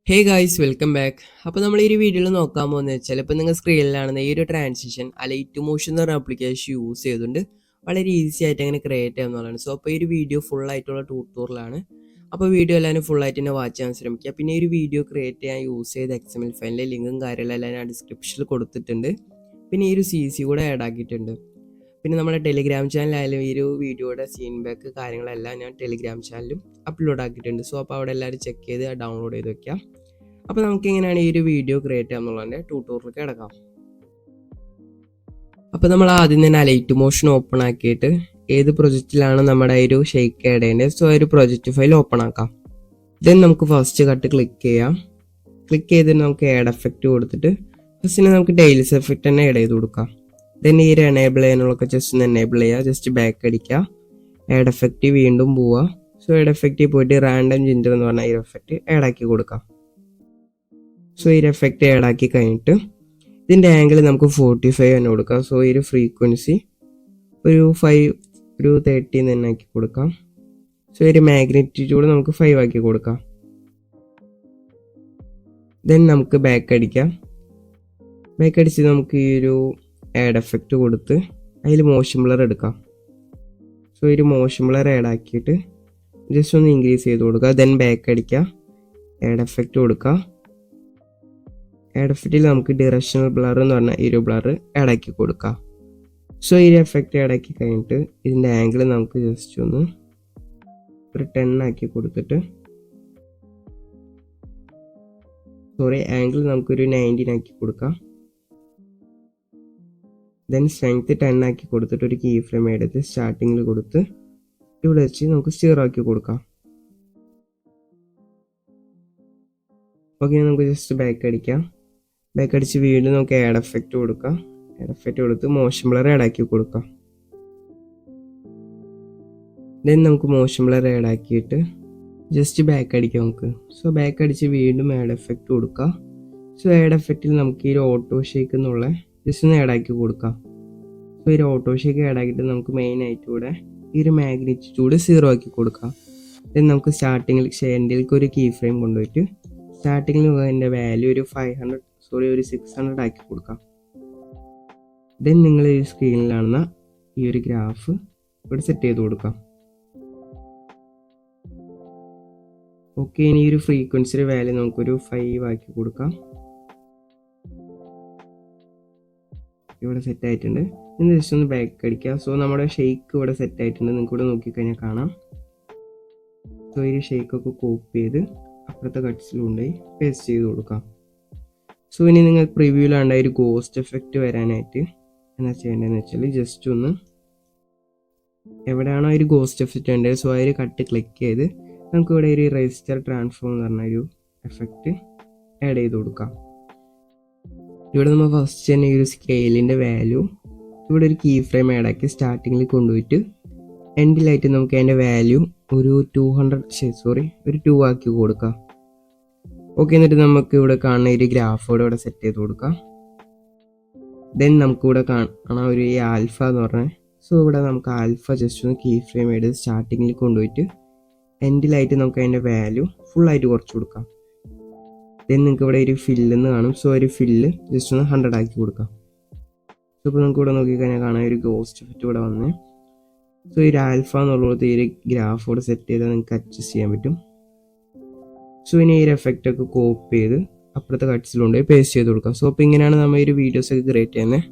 Hey guys, welcome back. അപ്പോൾ നമ്മൾ ഈ ഒരു വീഡിയോയിൽ നോക്കാൻ പോകുന്നത് വെച്ചാൽ ഇപ്പോൾ നിങ്ങൾ സ്ക്രീനിലാണെന്ന ഈ ഒരു ട്രാൻസിഷൻ അലൈറ്റ് മോഷൻ എന്ന് പറഞ്ഞ ആപ്ലിക്കേഷൻ യൂസ് ചെയ്തുകൊണ്ട് വളരെ ഈസി ആയിട്ട് അങ്ങനെ ക്രിയേറ്റ് ചെയ്യാവുന്നതാണ്. സോ അപ്പോൾ ഈ ഒരു വീഡിയോ ഫുൾ ആയിട്ടുള്ള ട്യൂട്ടോറിയലാണ്. അപ്പോൾ വീഡിയോ എല്ലാവരും ഫുൾ ആയിട്ട് തന്നെ വാച്ച് ചെയ്യാൻ ശ്രമിക്കുക. പിന്നെ ഈ ഒരു വീഡിയോ ക്രിയേറ്റ് ചെയ്യാൻ യൂസ് ചെയ്ത XML ഫയലിൻ്റെ ലിങ്കും കാര്യങ്ങളെല്ലാം ഞാൻ ഡിസ്ക്രിപ്ഷനിൽ കൊടുത്തിട്ടുണ്ട്. പിന്നെ ഈ ഒരു CC കൂടെ ആഡ് ആക്കിയിട്ടുണ്ട്. പിന്നെ നമ്മുടെ ടെലിഗ്രാം ചാനലായാലും ഈ ഒരു വീഡിയോയുടെ സീൻ ബാക്ക് കാര്യങ്ങളെല്ലാം ഞാൻ ടെലിഗ്രാം ചാനലും അപ്ലോഡ് ആക്കിയിട്ടുണ്ട്. സോ അപ്പോൾ അവിടെ എല്ലാവരും ചെക്ക് ചെയ്ത് ഡൗൺലോഡ് ചെയ്ത് വെക്കാം. അപ്പോൾ നമുക്ക് എങ്ങനെയാണ് ഈ ഒരു വീഡിയോ ക്രിയേറ്റ് ചെയ്യാം എന്നുള്ളതിൻ്റെ ട്യൂട്ടോറിയലിലേക്ക് കിടക്കാം. അപ്പോൾ നമ്മൾ ആദ്യം തന്നെ അലൈറ്റ് മോഷൻ ഓപ്പൺ ആക്കിയിട്ട് ഏത് പ്രൊജക്റ്റിലാണ് നമ്മുടെ ഒരു ഷേക്ക് ആഡ് ചെയ്യേണ്ടത്, സോ ഒരു പ്രൊജക്റ്റ് ഫയൽ ഓപ്പൺ ആക്കാം. ദെൻ നമുക്ക് ഫസ്റ്റ് കട്ട് ക്ലിക്ക് ചെയ്യാം. ക്ലിക്ക് ചെയ്തിട്ട് നമുക്ക് ആഡ് എഫക്റ്റ് കൊടുത്തിട്ട് ഫസ്റ്റിന് നമുക്ക് ഡെയിൽസ് എഫക്റ്റ് തന്നെ ആഡ് ചെയ്ത് കൊടുക്കാം. ദെൻ ഈ ഒരു എനേബിൾ ചെയ്യാനുള്ളതൊക്കെ ജസ്റ്റ് ഒന്ന് എനേബിൾ ചെയ്യുക, ജസ്റ്റ് ബാക്ക് അടിക്കുക, ആഡ് എഫക്റ്റ് വീണ്ടും പോവുക. സോ ആഡ് എഫക്റ്റിൽ പോയിട്ട് റാൻഡം ജിൻഡർ എന്ന് പറഞ്ഞാൽ ഈ എഫക്റ്റ് ആഡ് ആക്കി കൊടുക്കാം. സോ ഈ എഫക്റ്റ് ആഡ് ആക്കി കഴിഞ്ഞിട്ട് ഇതിൻ്റെ ആംഗിൾ നമുക്ക് 45 തന്നെ കൊടുക്കാം. സോ ഈ ഒരു ഫ്രീക്വൻസി ഒരു 30 തന്നെ ആക്കി കൊടുക്കാം. സോ ഈ ഒരു മാഗ്നിറ്റ്യൂഡ് നമുക്ക് 5 ആക്കി കൊടുക്കാം. ദെൻ നമുക്ക് ബാക്ക് അടിക്കാം. ബാക്ക് അടിച്ച് നമുക്ക് ഈ ഒരു ആഡ് എഫക്റ്റ് കൊടുത്ത് അതിൽ മോഷൻ ബ്ലർ എടുക്കാം. സോ ഈ ഒരു മോഷൻ ബ്ലർ ആഡ് ആക്കിയിട്ട് ജസ്റ്റ് ഒന്ന് ഇൻക്രീസ് ചെയ്ത് കൊടുക്കുക. ദെൻ ബാക്ക് അടിക്കുക, ആഡ് എഫക്റ്റ് കൊടുക്കുക. ആഡ് എഫക്റ്റിൽ നമുക്ക് ഡിറക്ഷണൽ ബ്ലർ എന്ന് പറഞ്ഞാൽ ഈ ഒരു ബ്ലർ ആഡ് ആക്കി കൊടുക്കാം. സോ ഈ എഫക്റ്റ് ആഡ് ആക്കി കഴിഞ്ഞിട്ട് ഇതിൻ്റെ ആംഗിൾ നമുക്ക് ജസ്റ്റ് ഒന്ന് ഒരു 10 ആക്കി കൊടുത്തിട്ട് ആംഗിൾ നമുക്കൊരു 19 ആക്കി കൊടുക്കാം. ദെൻ സ്ട്രെങ്ത് 10 ആക്കി കൊടുത്തിട്ട് ഒരു കീ ഫ്രെയിം എടുത്ത് സ്റ്റാർട്ടിങ്ങിൽ കൊടുത്ത് ഇവിടെ വെച്ച് നമുക്ക് 0 ആക്കി കൊടുക്കാം. ഓക്കെ, നമുക്ക് ജസ്റ്റ് ബാക്ക് അടിക്കാം. ബാക്ക് അടിച്ച് വീണ്ടും നമുക്ക് ആഡ് എഫക്റ്റ് കൊടുക്കാം. ആഡ് എഫക്റ്റ് കൊടുത്ത് മോഷൻ ബ്ലർ ആഡ് ആക്കി കൊടുക്കാം. ദെൻ നമുക്ക് മോഷൻ ബ്ലർ ആഡ് ആക്കിയിട്ട് ജസ്റ്റ് ബാക്ക് അടിക്കാം നമുക്ക്. സോ ബാക്ക് അടിച്ച് വീണ്ടും ആഡ് എഫക്റ്റ് കൊടുക്കുക. സോ ആഡ് എഫക്റ്റിൽ നമുക്ക് ഈ ഒരു ഓട്ടോ ഷേക്ക് എന്നുള്ള ജസ്റ്റ് ഒന്ന് ആഡ് ആക്കി കൊടുക്കാം. സോ ഈ ഒരു ഓട്ടോ ഷേക്ക് ആഡ് ആക്കിയിട്ട് നമുക്ക് മെയിൻ ആയിട്ട് ഇവിടെ ഈ ഒരു മാഗ്നിറ്റ്യൂഡ് 0 ആക്കി കൊടുക്കാം. ദെൻ നമുക്ക് സ്റ്റാർട്ടിങ്ങിൽ എൻഡിലേക്ക് ഒരു കീ ഫ്രെയിം കൊണ്ടുപോയിട്ട് സ്റ്റാർട്ടിങ്ങിൽ അതിൻ്റെ വാല്യൂ ഒരു 600 ആക്കി കൊടുക്കാം. ദെൻ നിങ്ങൾ ഈ സ്ക്രീനിലാണെന്ന ഈ ഒരു ഗ്രാഫ് ഇവിടെ സെറ്റ് ചെയ്ത് കൊടുക്കാം. ഓക്കെ, ഇനി ഈ ഒരു ഫ്രീക്വൻസിയുടെ വാല്യൂ നമുക്കൊരു 5 ആക്കി കൊടുക്കാം. ഇവിടെ സെറ്റ് ആയിട്ടുണ്ട്. ഇനി ജസ്റ്റ് ഒന്ന് ബാക്ക് അടിക്കുക. സോ നമ്മുടെ ഷേക്ക് ഇവിടെ സെറ്റ് ആയിട്ടുണ്ട്, നിങ്ങൾക്ക് ഇവിടെ നോക്കിക്കഴിഞ്ഞാൽ കാണാം. സോ ഈ ഷേക്കൊക്കെ കോപ്പി ചെയ്ത് അപ്പുറത്തെ കട്ട്സിലുണ്ടായി പേസ്റ്റ് ചെയ്ത് കൊടുക്കാം. സോ ഇനി നിങ്ങൾ പ്രിവ്യൂലാണ്ട ഒരു ഗോസ്റ്റ് എഫക്റ്റ് വരാനായിട്ട് എന്താ ചെയ്യേണ്ടതെന്ന് വെച്ചാൽ ജസ്റ്റ് ഒന്ന് എവിടെയാണോ ഒരു ഗോസ്റ്റ് എഫക്റ്റ് വേണ്ടത്, സോ ആ ഒരു കട്ട് ക്ലിക്ക് ചെയ്ത് നമുക്ക് ഇവിടെ ഒരു രജിസ്റ്റർ ട്രാൻസ്ഫോം എന്ന് പറഞ്ഞ ഒരു എഫക്റ്റ് ആഡ് ചെയ്ത് കൊടുക്കാം. ഇവിടെ നമ്മൾ ഫസ്റ്റ് തന്നെ ഈ ഒരു സ്കെയിലിൻ്റെ വാല്യൂ ഇവിടെ ഒരു കീ ഫ്രെയിം ആഡ് ആക്കി സ്റ്റാർട്ടിങ്ങിൽ കൊണ്ടുപോയിട്ട് എൻഡിലായിട്ട് നമുക്ക് അതിൻ്റെ വാല്യൂ ഒരു 2 ആക്കി കൊടുക്കാം. ഓക്കെ, എന്നിട്ട് നമുക്ക് ഇവിടെ കാണുന്ന ഒരു ഗ്രാഫോടെ ഇവിടെ സെറ്റ് ചെയ്ത് കൊടുക്കാം. ദെൻ നമുക്കിവിടെ കാണാം ഒരു ആൽഫ എന്ന് പറഞ്ഞാൽ. സോ ഇവിടെ നമുക്ക് ആൽഫ ജസ്റ്റ് ഒന്ന് കീ ഫ്രെയിം എടുത്ത് സ്റ്റാർട്ടിങ്ങിൽ കൊണ്ടുപോയിട്ട് എൻഡിലായിട്ട് നമുക്ക് അതിൻ്റെ വാല്യൂ ഫുള്ളായിട്ട് കുറച്ച് കൊടുക്കാം. ദെൻ നിങ്ങൾക്ക് ഇവിടെ ഒരു ഫില്ലെന്ന് കാണും. സോ ഒരു ഫില്ല് ജസ്റ്റ് ഒന്ന് 100 ആക്കി കൊടുക്കാം. സോ ഇപ്പോൾ നമുക്ക് ഇവിടെ നോക്കിക്കഴിഞ്ഞാൽ കാണാൻ ഒരു ഗോസ്റ്റ് എഫക്റ്റ് ഇവിടെ വന്നേ. സോ ഈ ഒരു ആൽഫ എന്നുള്ളത് ഈ ഒരു ഗ്രാഫോട് സെറ്റ് ചെയ്താൽ നിങ്ങൾക്ക് അഡ്ജസ്റ്റ് ചെയ്യാൻ പറ്റും. സോ ഇനി ഈ ഒരു എഫക്റ്റ് ഒക്കെ കോപ്പി ചെയ്ത് അപ്പുറത്തെ കട്ട്സിലുണ്ട് പേസ്റ്റ് ചെയ്ത് കൊടുക്കാം. സോ അപ്പോൾ ഇങ്ങനെയാണ് നമ്മൾ ഈ ഒരു വീഡിയോസ് ഒക്കെ ക്രിയേറ്റ് ചെയ്യുന്നത്.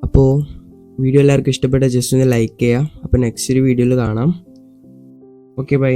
അപ്പോൾ വീഡിയോ എല്ലാവർക്കും ഇഷ്ടപ്പെട്ട ജസ്റ്റ് ഒന്ന് ലൈക്ക് ചെയ്യുക. അപ്പോൾ നെക്സ്റ്റ് ഒരു വീഡിയോയിൽ കാണാം. Okay, by.